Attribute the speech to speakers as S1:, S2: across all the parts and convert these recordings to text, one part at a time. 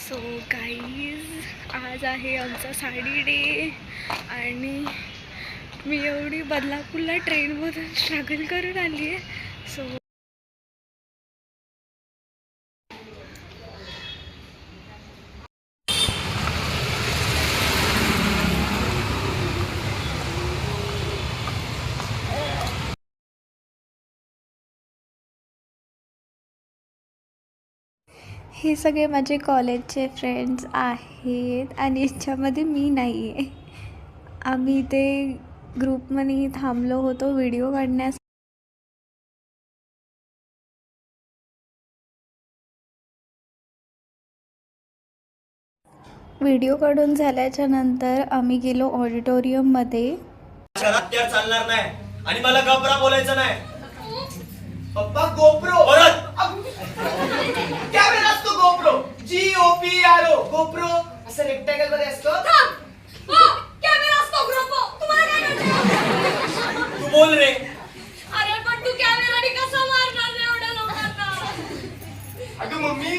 S1: So guys, आज आहे आमचा साडी डे आणि मी एवढी बदलापूरला ट्रेनमधून स्ट्रगल करून आली आहे. सो हे सगळे माझे कॉलेजचे फ्रेंड्स आहेत आणि याच्यामध्ये मी नाही आहे. आम्ही इथे ग्रुपमध्ये थांबलो होतो व्हिडिओ काढण्यास. व्हिडिओ काढून झाल्याच्या नंतर आम्ही गेलो ऑडिटोरियममध्ये.
S2: हत्यार चालणार नाही आणि मला गबरा बोलायचं नाही. पप्पा गोप्रो परत कॅमेरा असतो. गोप्रो GOPRO गोप्रो असं रेक्टँगल मध्ये असतो.
S3: कॅमेरा असतो ग्रुपो. तुम्हाला काय कळतं?
S2: तू बोल रे.
S3: अरे पण तू कॅमेराने कसा मारणार रे एवढ्या लोकांना?
S2: अगं मम्मी,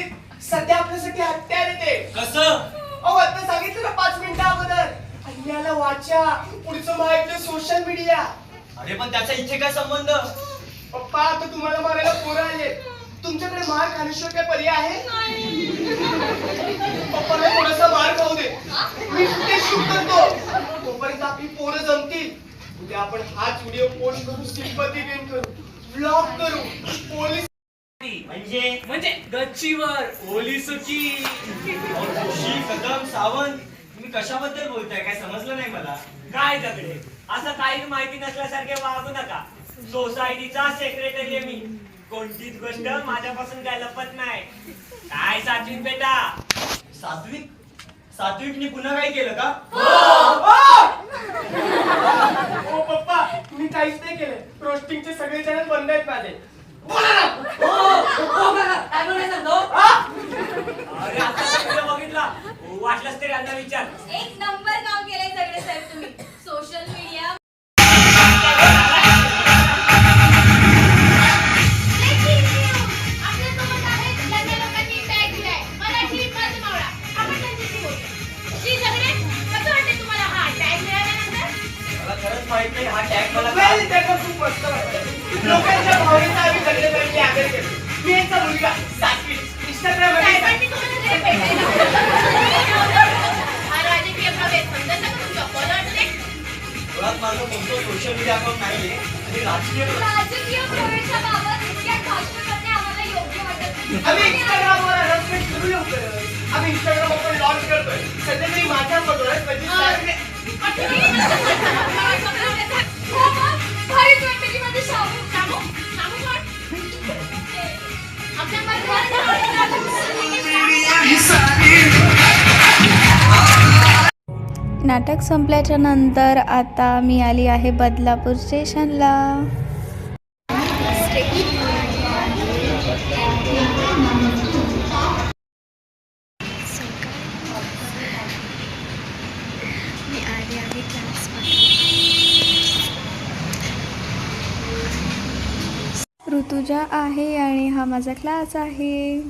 S2: सध्या आपल्यासाठी हत्यार येते. कसं? अहो आता सांगितलं ना 5 मिनिटं अगोदर. अन्याला वाचा, पुढचं माहिती सोशल मीडिया. अरे पण त्याचा इथे काय संबंध? पप्पा आता तुम्हाला मारायला पोरं आले. तुमच्याकडे मार खाण्याशिवाय काय पर्याय आहे? पप्पाला थोडासा मार खाऊ दे, मी ते शूट करतो. तोपर्यंत आपली पोरं जमतील. उद्या आपण हाच व्हिडिओ पोस्ट करू, सिंपती गेन करू, ब्लॉग करू. पोलीस म्हणजे गच्चीवर पोलिसची कदम सावंत. तुम्ही कशाबद्दल बोलताय? काय समजलं नाही मला.
S4: काय दगडे, असं काही माहिती नसल्यासारखे वागू नका. सोसायटीचा सेक्रेटरी आहे मी. कोणतीच गोष्ट माझ्यापासून काय लपत नाही. काय सात्विक बेटा?
S2: सात्विक? सात्विकने पुन्हा काय केलं का? हो पप्पा, मी काहीच नाही केलं. रोस्टिंगचे सगळे चॅनल बंद आहेत माझे.
S4: अरे आता व्हिडिओ बघितला, वाटलंच तरी यांना विचार.
S3: एक नंबर काम केलंय सगळे साहेब तुम्ही. सोशल मीडिया
S2: खरंच माहित नाही हा टॅग मला खूप मस्त वाटतं. लोकांच्या भावनेचा आम्ही सगळे आदर करतो. मी यांचा मुलगा सात्विक. इंस्टाग्राम मुळात माझं कोणतं सोशल मीडिया अकाउंट नाहीये आणि राजकीय
S3: प्रवेशाबाबत इतक्यात भाषण करणे आम्हाला योग्य वाटत नाही.
S2: आम्ही इंस्टाग्रामवर अनाउन्समेंट करू लवकरच. आम्ही इंस्टाग्राम आपण लॉन्च करतोय. सध्या मी माझ्या पटोळ्यात
S1: नाटक संपल्याच्या नंतर आता मी आली आहे बदलापूर स्टेशनला. मी आली आहे क्लासमध्ये. ऋतुजा आहे आणि हा माझा क्लास आहे.